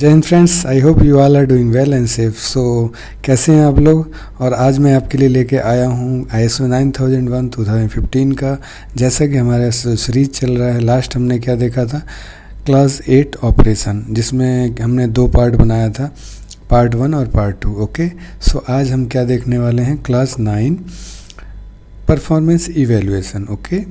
जय हिंद friends, I hope you all are doing well and safe. So कैसे हैं आप लोग। और आज मैं आपके लिए लेके आया हूँ ISO 9001 2015 का। जैसा कि हमारा सीरीज चल रहा है, लास्ट हमने क्या देखा था, क्लास 8 ऑपरेशन, जिसमें हमने 2 पार्ट बनाया था, पार्ट 1 और पार्ट 2। ओके, सो आज हम क्या देखने वाले हैं, क्लास 9 परफॉर्मेंस इवेल्युएशन। ओके,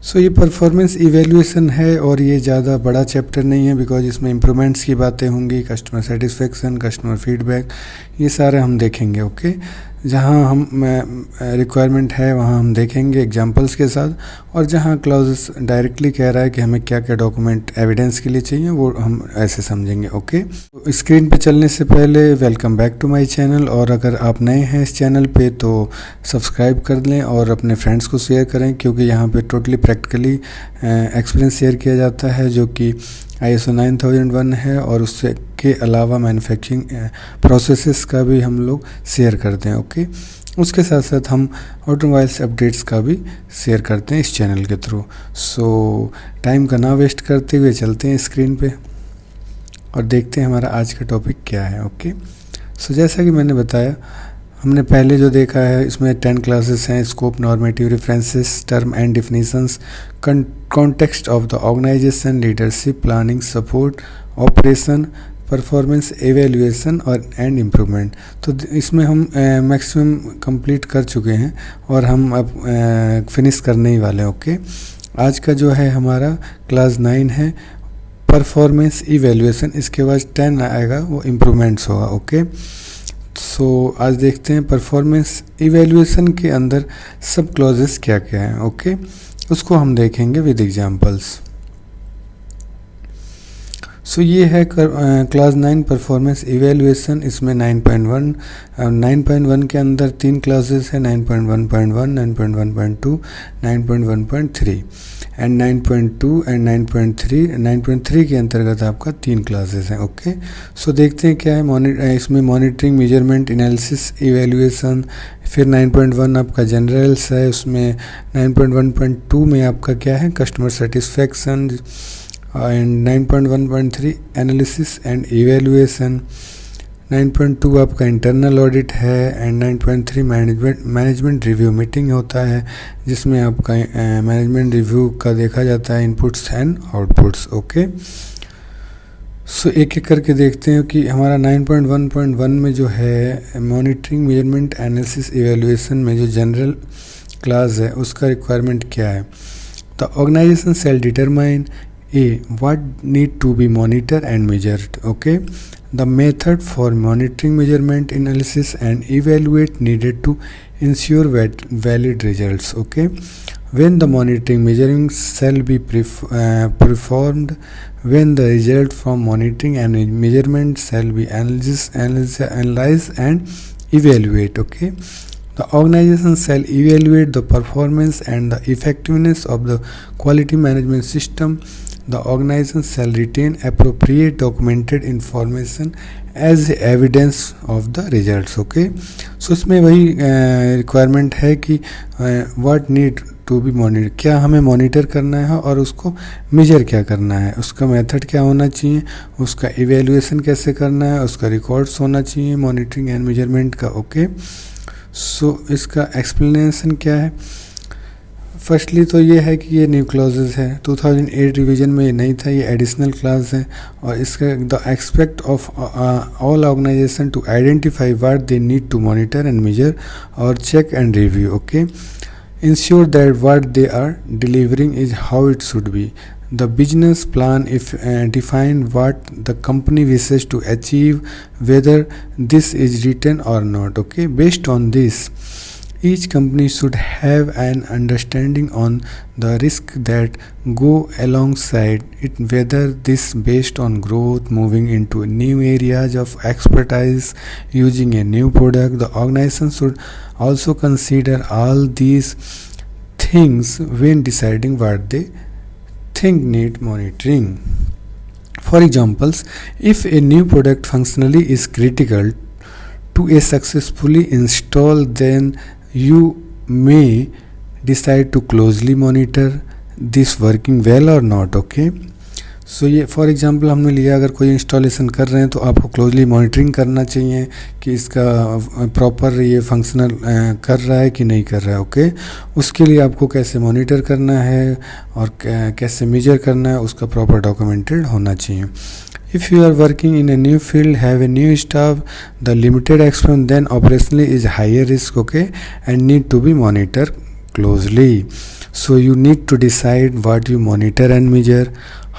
सो ये परफॉर्मेंस इवेल्युएशन है और ये ज़्यादा बड़ा चैप्टर नहीं है, बिकॉज इसमें इम्प्रूवमेंट्स की बातें होंगी, कस्टमर सेटिस्फेक्शन, कस्टमर फीडबैक, ये सारे हम देखेंगे। ओके, जहाँ हम रिक्वायरमेंट है वहाँ हम देखेंगे एग्जांपल्स के साथ, और जहाँ क्लॉजेस डायरेक्टली कह रहा है कि हमें क्या क्या डॉक्यूमेंट एविडेंस के लिए चाहिए वो हम ऐसे समझेंगे। ओके, स्क्रीन पे चलने से पहले welcome back to my channel, और अगर आप नए हैं इस चैनल पे तो सब्सक्राइब कर लें और अपने फ्रेंड्स को शेयर करें, क्योंकि यहाँ पे टोटली प्रैक्टिकली एक्सपीरियंस शेयर किया जाता है जो कि ISO 9001 है, और उससे के अलावा मैन्युफैक्चरिंग प्रोसेसेस का भी हम लोग शेयर करते हैं। ओके, उसके साथ साथ हम ऑटोमोबाइल्स अपडेट्स का भी शेयर करते हैं इस चैनल के थ्रू। सो टाइम का ना वेस्ट करते हुए चलते हैं स्क्रीन पे और देखते हैं हमारा आज का टॉपिक क्या है। ओके, सो जैसा कि मैंने बताया, हमने पहले जो देखा है इसमें 10 क्लासेस हैं, scope, normative, references, term and definitions, context of the organization, leadership, planning, support, operation, performance evaluation और एंड इम्प्रूवमेंट। तो इसमें हम मैक्सिमम कंप्लीट कर चुके हैं और हम अब फिनिश करने ही वाले हैं। ओके, आज का जो है हमारा क्लास 9 है परफॉर्मेंस इवेल्युएशन, इसके बाद 10 आएगा, वो इम्प्रूवमेंट्स होगा। ओके, सो आज देखते हैं परफॉर्मेंस इवेल्युएशन के अंदर सब क्लॉजेस क्या क्या हैं। ओके, उसको हम देखेंगे विद एग्जांपल्स। सो ये है क्लास 9 परफॉर्मेंस इवेल्युएशन। इसमें 9.1 के अंदर 3 क्लासेस हैं, 9.1.1, 9.1.2, 9.1.3 एंड 9.2 एंड 9.3। 9.3 के अंतर्गत आपका 3 क्लासेस हैं। ओके, सो देखते हैं क्या है। इसमें मॉनिटरिंग, मेजरमेंट, एनालिसिस, इवेल्युएशन। फिर 9.1 आपका जनरल्स है, उसमें 9.1.2 में आपका क्या है, customer satisfaction, and 9.1.3 analysis and evaluation. 9.2 आपका इंटरनल ऑडिट है, एंड 9.3 मैनेजमेंट रिव्यू मीटिंग होता है, जिसमें आपका मैनेजमेंट रिव्यू का देखा जाता है इनपुट्स एंड आउटपुट्स। ओके, सो एक एक करके देखते हैं कि हमारा 9.1.1 में जो है मॉनिटरिंग, मेजरमेंट, एनालिसिस, इवेल्युएशन में जो जनरल क्लास है उसका रिक्वायरमेंट क्या है। The organization shall determine what need to be monitored and measured. Okay, the method for monitoring, measurement, analysis and evaluate needed to ensure valid results. Okay, when the monitoring, measuring shall be performed, when the result from monitoring and measurement shall be analyzed and evaluate. Okay, the organization shall evaluate the performance and the effectiveness of the quality management system. The organization shall retain appropriate documented information as evidence of the results. Okay, so इसमें वही requirement है कि what need to be monitor, क्या हमें monitor करना है और उसको मेजर क्या करना है, उसका मेथड क्या होना चाहिए, उसका इवेल्युएशन कैसे करना है, उसका रिकॉर्ड्स होना चाहिए मॉनिटरिंग एंड मेजरमेंट का। ओके, सो इसका एक्सप्लेनेशन क्या है। फर्स्टली तो ये है कि ये न्यू क्लॉजेस है, 2008 रिवीजन में ये नहीं था, ये एडिशनल क्लास है, और इसका the expect of all organisation to identify what they need to monitor and measure और check and review. Okay, ensure that what they are delivering is how it should be. The business plan define what the company wishes to achieve, whether this is written or not. Okay, based on this, each company should have an understanding on the risk that go alongside it, whether this based on growth, moving into new areas of expertise, using a new product. The organization should also consider all these things when deciding what they think need monitoring. For examples, if a new product functionally is critical to a successfully install, then you may decide to closely monitor this working well or not. Okay, सो ये for example हमने लिया, अगर कोई installation कर रहे हैं तो आपको क्लोजली मॉनिटरिंग करना चाहिए कि इसका प्रॉपर ये फंक्शनल कर रहा है कि नहीं कर रहा है। ओके, उसके लिए आपको कैसे मॉनिटर करना है और कैसे मेजर करना है, उसका प्रॉपर डॉक्यूमेंटेड होना चाहिए। If you are working in a new field, have a new staff, the limited experience, then operationally is higher risk, okay, and need to be monitored closely. So you need to decide what you monitor and measure,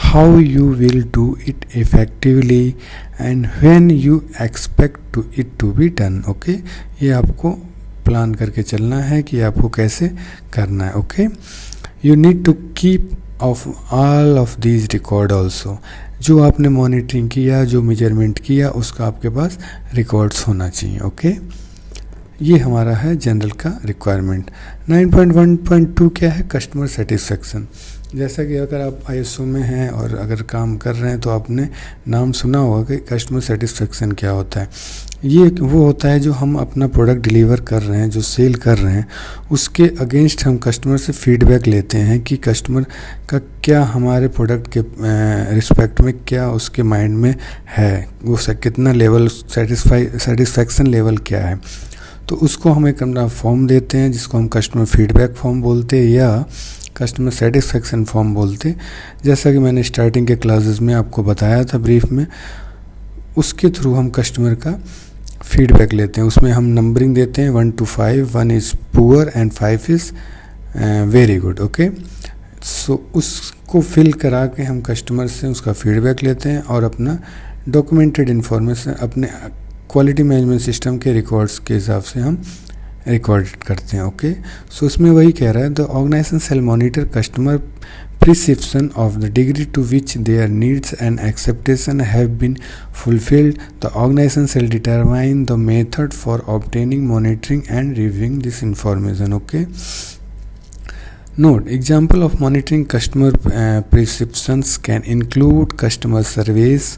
how you will do it effectively, and when you expect to it to be done. Okay, ये आपको plan करके चलना है कि आपको कैसे करना है। Okay, you need to keep of all of these record also. जो आपने मॉनिटरिंग किया, जो मेजरमेंट किया, उसका आपके पास रिकॉर्ड्स होना चाहिए। ओके, ये हमारा है जनरल का रिक्वायरमेंट। 9.1.2 क्या है? Customer satisfaction. जैसा कि अगर आप ISO में हैं और अगर काम कर रहे हैं तो आपने नाम सुना होगा कि कस्टमर सेटिस्फेक्शन क्या होता है। ये वो होता है जो हम अपना प्रोडक्ट डिलीवर कर रहे हैं, जो सेल कर रहे हैं, उसके अगेंस्ट हम कस्टमर से फीडबैक लेते हैं कि कस्टमर का क्या हमारे प्रोडक्ट के रिस्पेक्ट में क्या उसके माइंड में है, वो कितना लेवल सेटिस्फैक्शन लेवल क्या है। तो उसको हम एक अपना फॉर्म देते हैं जिसको हम कस्टमर फीडबैक फॉर्म बोलते हैं या कस्टमर सेटिस्फैक्शन फॉर्म बोलते। जैसा कि मैंने स्टार्टिंग के क्लासेस में आपको बताया था ब्रीफ में, उसके थ्रू हम कस्टमर का फीडबैक लेते हैं। उसमें हम नंबरिंग देते हैं 1 to 5, 1 is poor and 5 is very good. Okay, so उसको फिल करा के हम कस्टमर से उसका फीडबैक लेते हैं और अपना डॉक्यूमेंटेड इन्फॉर्मेशन अपने क्वालिटी मैनेजमेंट सिस्टम के रिकॉर्ड्स के हिसाब से हम रिकॉर्ड करते हैं। ओके, सो उसमें वही कह रहा है, the organization shall monitor customer perception of the degree to which their needs and expectation have been fulfilled. The organization shall determine the method for obtaining, monitoring and reviewing this information. Okay, note, example of monitoring customer perceptions can include customer surveys,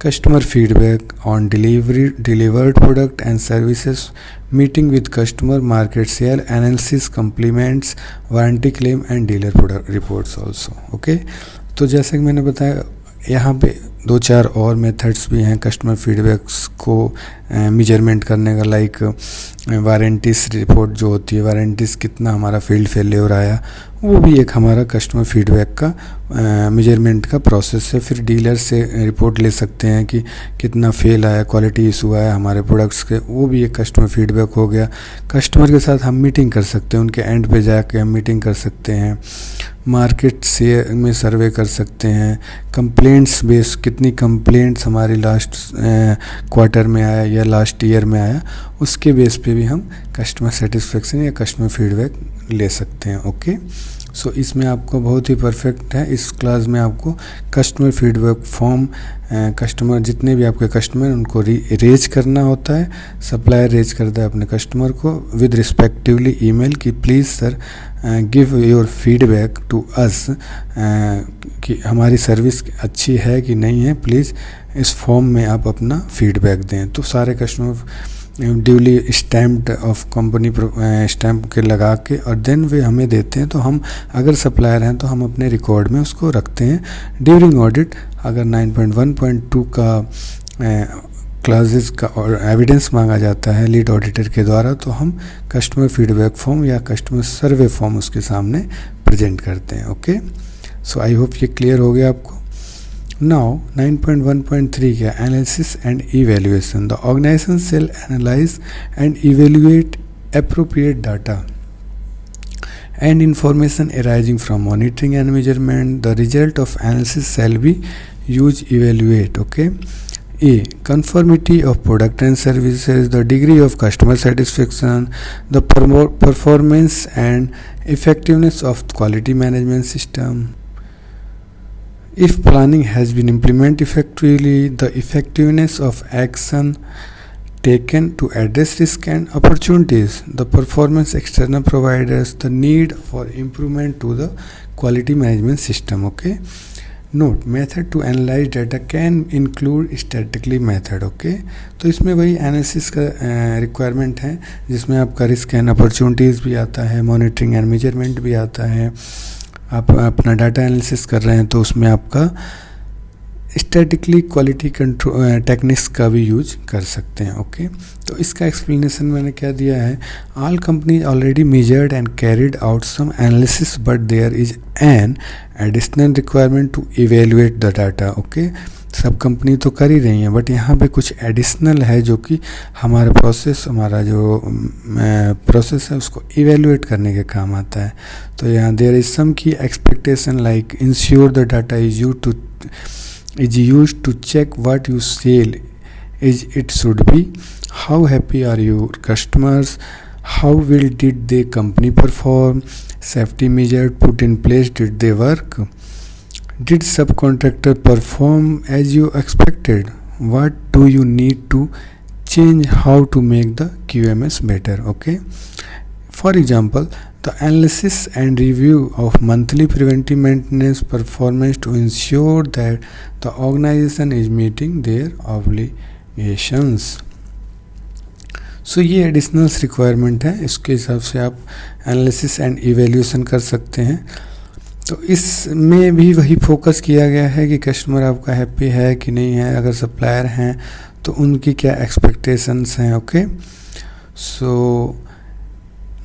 customer feedback on delivered product and services, meeting with customer, market share analysis, compliments, warranty claim and dealer product reports also. Okay, तो जैसे कि मैंने बताया यहाँ पे 2-4 और methods भी हैं कस्टमर फीडबैक्स को मेजरमेंट करने का, लाइक वारंटीज रिपोर्ट जो होती है, वारंटीज कितना हमारा फील्ड फेलियर आया, वो भी एक हमारा कस्टमर फीडबैक का मेजरमेंट का प्रोसेस है। फिर डीलर से रिपोर्ट ले सकते हैं कि कितना फेल आया, क्वालिटी इशू आया हमारे प्रोडक्ट्स के, वो भी एक कस्टमर फीडबैक हो गया। कस्टमर के साथ हम मीटिंग कर सकते हैं, उनके एंड पे जाके हम मीटिंग कर सकते हैं, मार्केट से में सर्वे कर सकते हैं, कंप्लेंट्स बेस कितनी कंप्लेंट्स हमारी लास्ट क्वार्टर में आया या लास्ट ईयर में आया, उसके बेस पे भी हम कस्टमर सेटिस्फेक्शन या कस्टमर फीडबैक ले सकते हैं। ओके, सो इसमें आपको बहुत ही परफेक्ट है। इस क्लास में आपको कस्टमर फीडबैक फॉर्म, कस्टमर जितने भी आपके कस्टमर उनको रेज करना होता है, सप्लायर रेज करता है अपने कस्टमर को विद रिस्पेक्टिवली ईमेल कि please sir give your feedback to us, कि हमारी सर्विस अच्छी है कि नहीं है, प्लीज़ इस फॉर्म में आप अपना फीडबैक दें। तो सारे customer duly stamped of company stamp के लगा के और देन वे हमें देते हैं। तो हम अगर सप्लायर हैं तो हम अपने रिकॉर्ड में उसको रखते हैं। ड्यूरिंग ऑडिट अगर 9.1.2 का क्लासेस का और एविडेंस मांगा जाता है लीड ऑडिटर के द्वारा, तो हम कस्टमर फीडबैक फॉर्म या कस्टमर सर्वे फॉर्म उसके सामने प्रेजेंट करते हैं। ओके, सो आई होप ये क्लियर हो गया आपको। Now 9.1.3 क्या, analysis and evaluation. The organization shall analyse and evaluate appropriate data and information arising from monitoring and measurement. The result of analysis shall be used evaluate. Okay, A, conformity of product and services, the degree of customer satisfaction, the performance and effectiveness of quality management system. If planning has been implemented effectively, the effectiveness of action taken to address risk and opportunities, the performance external providers, the need for improvement to the quality management system. Okay, note, method to analyze data can include statistically method. Okay, तो इसमें वही analysis का requirement है जिसमें आपका risk and opportunities भी आता है, मॉनिटरिंग एंड मेजरमेंट भी आता है। आप अपना डाटा एनालिसिस कर रहे हैं तो उसमें आपका स्टैटिकली क्वालिटी कंट्रोल टेक्निक्स का भी यूज कर सकते हैं। ओके, तो इसका एक्सप्लेनेशन मैंने क्या दिया है, all companies already measured and carried out some analysis but there is an additional requirement to evaluate the data. Okay, सब कंपनी तो कर ही रही हैं, बट यहाँ पे कुछ एडिशनल है जो कि हमारा प्रोसेस, हमारा जो प्रोसेस है उसको इवेल्युएट करने के काम आता है। तो यहाँ देयर इज सम की expectation like ensure the data is used to check what you sell as it should be, how happy are your customers, how well did the company perform, safety measures put in place, did they work, did subcontractor perform as you expected, what do you need to change, how to make the QMS better. Okay, for example, the analysis and review of monthly preventive maintenance performance to ensure that the organization is meeting their obligations. So ये additional requirement है, इसके हिसाब से आप analysis and evaluation कर सकते हैं। तो इसमें भी वही फोकस किया गया है कि कस्टमर आपका हैप्पी है कि नहीं है, अगर सप्लायर हैं तो उनकी क्या एक्सपेक्टेशंस हैं। ओके, सो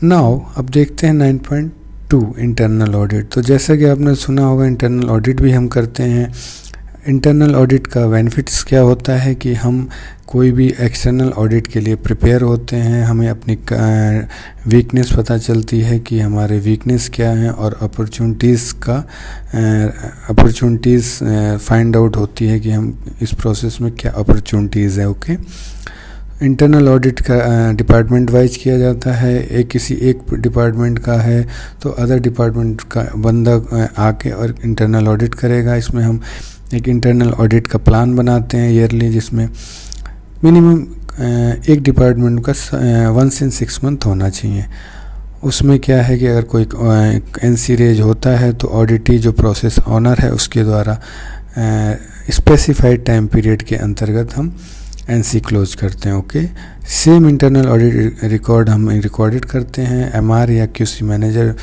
नाउ अब देखते हैं 9.2 इंटरनल ऑडिट। तो जैसा कि आपने सुना होगा इंटरनल ऑडिट भी हम करते हैं। इंटरनल ऑडिट का बेनिफिट्स क्या होता है कि हम कोई भी एक्सटर्नल ऑडिट के लिए प्रिपेयर होते हैं, हमें अपनी वीकनेस पता चलती है कि हमारे वीकनेस क्या हैं, और अपॉर्चुनिटीज़ फाइंड आउट होती है कि हम इस प्रोसेस में क्या अपॉर्चुनिटीज़ है। ओके, इंटरनल ऑडिट का डिपार्टमेंट वाइज किया जाता है। किसी एक डिपार्टमेंट का है तो अदर डिपार्टमेंट का बंदा आके और इंटरनल ऑडिट करेगा। इसमें हम एक इंटरनल ऑडिट का प्लान बनाते हैं ईयरली, जिसमें मिनिमम एक डिपार्टमेंट का 1 से 6 मंथ होना चाहिए। उसमें क्या है कि अगर कोई NC रेज होता है तो ऑडिटी जो प्रोसेस ऑनर है उसके द्वारा स्पेसिफाइड टाइम पीरियड के अंतर्गत हम NC क्लोज करते हैं। Okay, same internal audit record हम रिकॉर्डेड करते हैं, MR या QC मैनेजर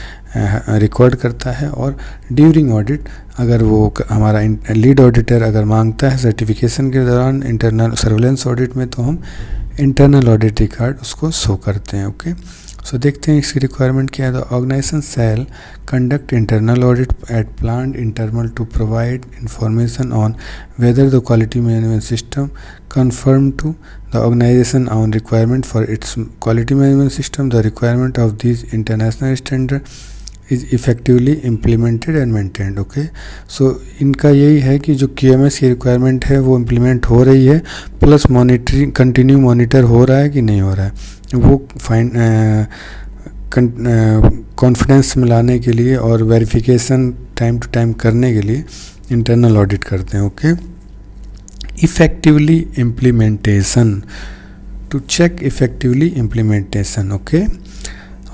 रिकॉर्ड करता है, और ड्यूरिंग ऑडिट अगर वो हमारा लीड ऑडिटर अगर मांगता है सर्टिफिकेशन के दौरान इंटरनल सर्वेलेंस ऑडिट में, तो हम इंटरनल ऑडिट रिकॉर्ड उसको शो करते हैं। ओके, सो देखते हैं इसकी रिक्वायरमेंट क्या है। तो organization shall conduct internal audit at planned interval to provide information on whether the quality management system conform to the organization own requirement for its quality management system. The requirement of these international standard is effectively implemented and maintained. Okay, so इनका यही है कि जो QMS की requirement है वो implement हो रही है, प्लस मॉनिटरिंग कंटिन्यू मॉनिटर हो रहा है कि नहीं हो रहा है, वो फाइन कॉन्फिडेंस मिलाने के लिए और वेरिफिकेशन टाइम टू टाइम करने के लिए इंटरनल ऑडिट करते हैं। Okay, effectively implementation, to check effectively implementation. Okay,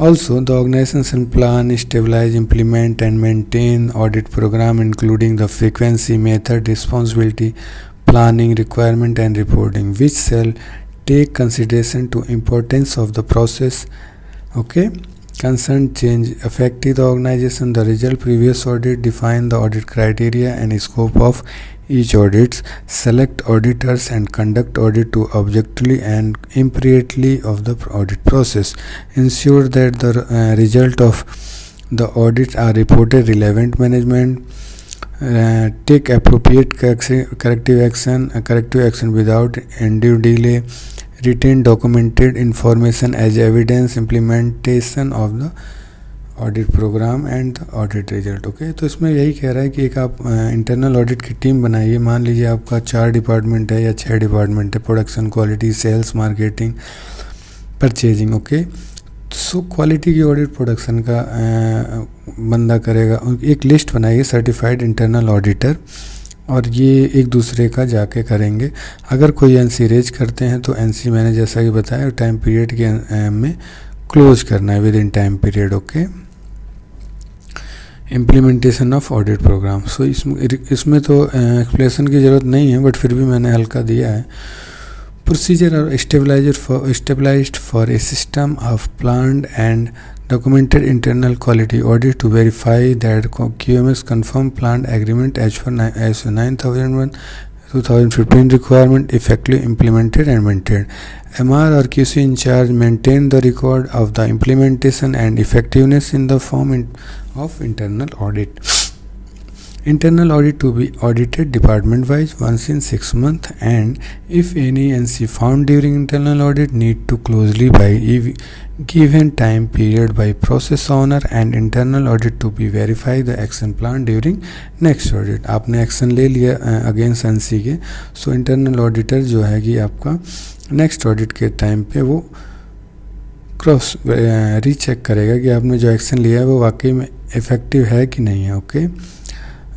also the organization plan, stabilize, implement and maintain audit program including the frequency, method, responsibility, planning, requirement and reporting, which shall take consideration to importance of the process. Okay, concern change affected the organization, the result previous audit, define the audit criteria and scope of each audits, select auditors and conduct audit to objectively and impartially of the audit process, ensure that the result of the audit are reported relevant management, take appropriate corrective action without undue delay, retain documented information as evidence, implementation of the audit programme and audit result. Okay, तो इसमें यही कह रहा है कि एक आप internal audit की टीम बनाइए। मान लीजिए आपका 4 डिपार्टमेंट है या 6 डिपार्टमेंट है, production, quality, sales, marketing, purchasing. Okay, so quality की ऑडिट प्रोडक्शन का बंदा करेगा। एक लिस्ट बनाइए सर्टिफाइड इंटरनल ऑडिटर, और ये एक दूसरे का जाके करेंगे। अगर कोई NC रेज करते हैं तो NC मैंने जैसा कि बताया टाइम पीरियड के में क्लोज करना है, within time period. Okay, implementation of audit programme. So इसमें तो एक्सप्लेनेशन की ज़रूरत नहीं है, बट फिर भी मैंने हल्का दिया है। प्रोसीजर और stabilised for a system of planned and documented internal quality audit to verify that QMS confirmed plant agreement as per ISO 9001 2015 requirement effectively implemented and maintained. MR or QC in charge maintain the record of the implementation and effectiveness in the form of internal audit. Internal audit to be audited department wise once in 6 months, and if any NC found during internal audit need to closely by given time period by process owner and internal audit to be verify the action plan during next audit. आपने action ले लिया against NC के, so internal auditor जो है कि आपका next audit के time पे वो क्रॉस रीचेक करेगा कि आपने जो एक्शन लिया है वो वाकई में इफ़ेक्टिव है कि नहीं है। ओके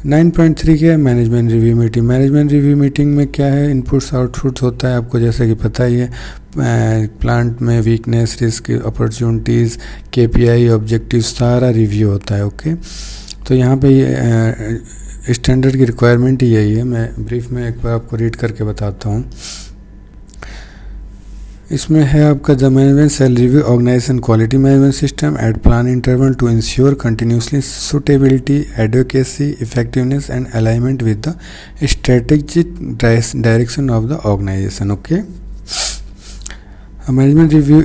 9.3 क्या है, management review meeting. Management review meeting में क्या है, इनपुट्स आउटपुट्स होता है, आपको जैसे कि पता ही है प्लांट में weakness, risk, opportunities, KPI, objective सारा रिव्यू होता है। ओके तो यहाँ पे ये स्टैंडर्ड की रिक्वायरमेंट ही यही है। मैं ब्रीफ में एक बार आपको रीड करके बताता हूँ। इसमें है आपका the management shall review organization quality management system at plan interval to ensure continuously suitability, advocacy, effectiveness and alignment with the strategic direction of the organization. Okay management review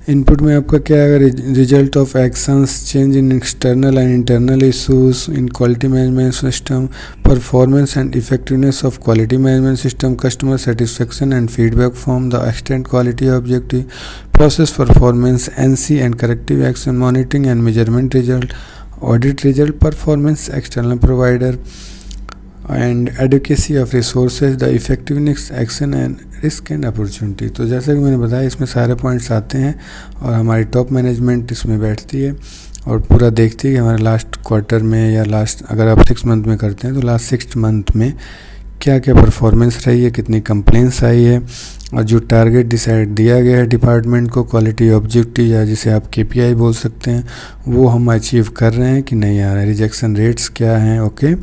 input में आपका क्या है, result of actions, change in external and internal issues in quality management system, performance and effectiveness of quality management system, customer satisfaction and feedback from the extend quality objective, process performance, NC and corrective action, monitoring and measurement result, audit result, performance, external provider and advocacy of resources, the effectiveness action and risk and opportunity. तो जैसा कि मैंने बताया इसमें सारे points आते हैं और हमारी टॉप मैनेजमेंट इसमें बैठती है और पूरा देखती है कि हमारे लास्ट क्वार्टर में या लास्ट अगर आप 6 मंथ में करते हैं तो लास्ट 6 मंथ में क्या क्या परफॉर्मेंस रही है, कितनी कंप्लेंट्स आई है और जो टारगेट डिसाइड दिया गया है डिपार्टमेंट को, क्वालिटी ऑब्जेक्टिव या जिसे आप केपीआई बोल सकते हैं, वो हम अचीव कर रहे हैं कि नहीं आ रहा है, रिजेक्शन रेट्स क्या हैं। ओके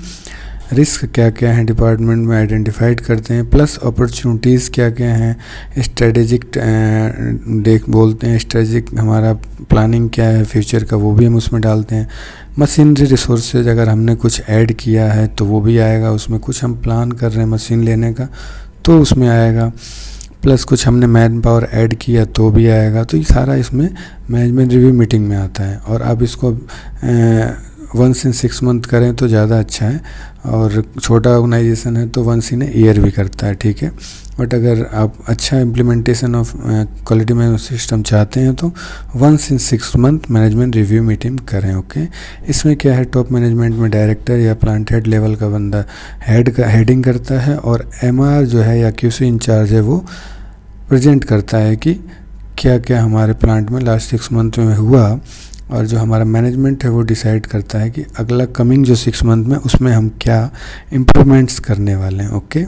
रिस्क क्या क्या हैं डिपार्टमेंट में आइडेंटिफाइड करते हैं, प्लस अपॉर्चुनिटीज़ क्या क्या हैं, स्ट्रेटेजिक बोलते हैं, स्ट्रेटेजिक हमारा प्लानिंग क्या है फ्यूचर का वो भी हम उसमें डालते हैं। मशीनरी रिसोर्सेज अगर हमने कुछ ऐड किया है तो वो भी आएगा उसमें, कुछ हम प्लान कर रहे हैं मशीन लेने का तो उसमें आएगा, प्लस कुछ हमने मैन पावर ऐड किया तो भी आएगा। तो ये सारा इसमें मैनेजमेंट रिव्यू मीटिंग में आता है और आप इसको 1 इन 6 मंथ करें तो ज़्यादा अच्छा है, और छोटा ऑर्गेनाइजेशन है तो 1 इन ईयर भी करता है, ठीक है। बट अगर आप अच्छा implementation of quality management system चाहते हैं तो 1 इन 6 मंथ मैनेजमेंट रिव्यू मीटिंग करें। ओके इसमें क्या है, टॉप मैनेजमेंट में डायरेक्टर या प्लांट हेड लेवल का बंदा हेडिंग करता है और एमआर जो है या क्यूसी इंचार्ज है वो प्रेजेंट करता है कि क्या क्या हमारे प्लांट में लास्ट 6 मंथ में हुआ, और जो हमारा मैनेजमेंट है वो डिसाइड करता है कि अगला कमिंग जो 6 मंथ में उसमें हम क्या इम्प्रूवमेंट्स करने वाले हैं। ओके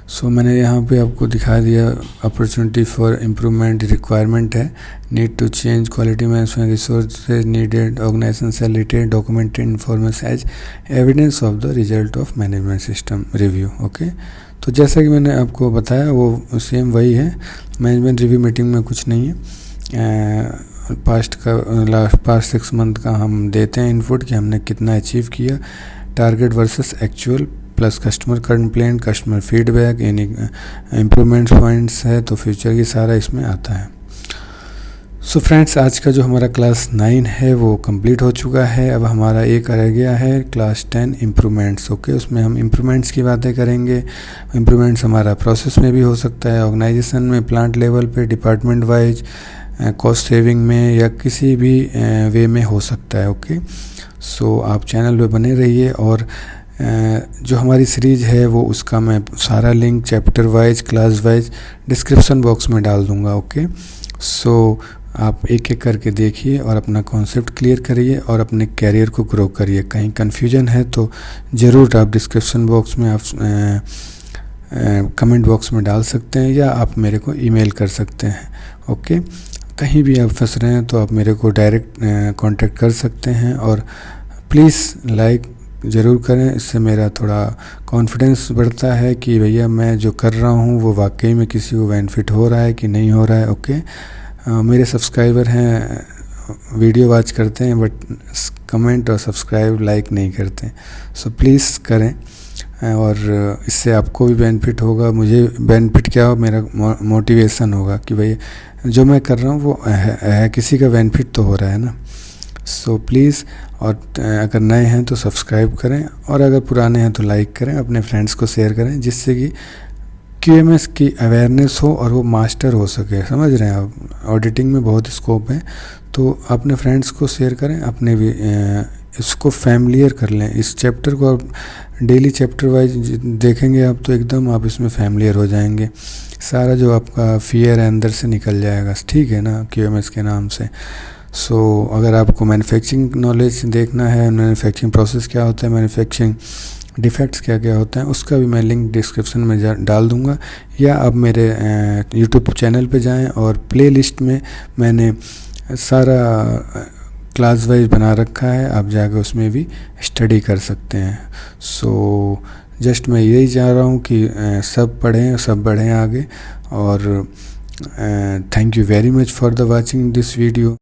सो मैंने यहाँ पे आपको दिखा दिया अपॉर्चुनिटी फॉर इम्प्रूवमेंट रिक्वायरमेंट है, need to change quality management resources needed, organization shall retain documented information as evidence of the result of management system review. Okay तो जैसा कि मैंने आपको बताया वो सेम वही है, मैनेजमेंट रिव्यू मीटिंग में कुछ नहीं है, पास्ट 6 मंथ का हम देते हैं इनपुट कि हमने कितना अचीव किया, target versus actual, plus customer complaint, customer feedback, यानी इम्प्रूवमेंट पॉइंट्स है तो फ्यूचर की सारा इसमें आता है। सो फ्रेंड्स आज का जो हमारा क्लास 9 है वो कंप्लीट हो चुका है। अब हमारा एक रह गया है क्लास 10 इम्प्रूवमेंट्स। ओके उसमें हम इम्प्रूवमेंट्स की बातें करेंगे। इम्प्रूवमेंट्स हमारा प्रोसेस में भी हो सकता है, ऑर्गेनाइजेशन में, प्लांट लेवल पे, डिपार्टमेंट वाइज, कॉस्ट सेविंग में या किसी भी वे में हो सकता है। ओके सो आप चैनल पे बने रहिए और जो हमारी सीरीज़ है वो उसका मैं सारा link chapter wise class wise description box में डाल दूँगा। ओके सो आप एक एक करके देखिए और अपना कॉन्सेप्ट क्लियर करिए और अपने कैरियर को ग्रो करिए। कहीं कन्फ्यूजन है तो ज़रूर आप डिस्क्रिप्शन बॉक्स में आप कमेंट बॉक्स में डाल सकते हैं या आप मेरे को ईमेल कर सकते हैं। ओके कहीं भी आप फंस रहे हैं तो आप मेरे को डायरेक्ट कांटेक्ट कर सकते हैं और प्लीज़ लाइक ज़रूर करें, इससे मेरा थोड़ा कॉन्फिडेंस बढ़ता है कि भैया मैं जो कर रहा हूँ वो वाकई में किसी को बेनिफिट हो रहा है कि नहीं हो रहा है। ओके मेरे सब्सक्राइबर हैं, वीडियो वॉच करते हैं बट कमेंट और सब्सक्राइब लाइक नहीं करते। सो प्लीज़ करें और इससे आपको भी बेनिफिट होगा, मुझे बेनिफिट क्या हो, मेरा मोटिवेशन होगा कि भाई जो मैं कर रहा हूँ वो है किसी का बेनिफिट तो हो रहा है ना। सो प्लीज़, और अगर नए हैं तो सब्सक्राइब करें और अगर पुराने हैं तो लाइक करें, अपने फ्रेंड्स को शेयर करें, जिससे कि QMS की अवेयरनेस हो और वो मास्टर हो सके। समझ रहे हैं आप, ऑडिटिंग में बहुत स्कोप है, तो अपने फ्रेंड्स को शेयर करें, अपने भी इसको फैमिलियर कर लें। इस चैप्टर को आप डेली चैप्टर वाइज देखेंगे आप तो एकदम आप इसमें फैमिलियर हो जाएंगे, सारा जो आपका फियर है अंदर से निकल जाएगा, ठीक है ना, QMS के नाम से। सो अगर आपको मैन्युफैक्चरिंग नॉलेज देखना है, मैन्युफैक्चरिंग प्रोसेस क्या होता है, मैन्युफैक्चरिंग डिफेक्ट्स क्या क्या होते हैं, उसका भी मैं लिंक डिस्क्रिप्शन में डाल दूंगा, या आप मेरे यूट्यूब चैनल पे जाएं और प्ले लिस्ट में मैंने सारा क्लास वाइज बना रखा है, आप जाकर उसमें भी स्टडी कर सकते हैं। सो जस्ट मैं यही चाह रहा हूँ कि सब पढ़ें, सब बढ़ें आगे। और thank you very much for the watching this video.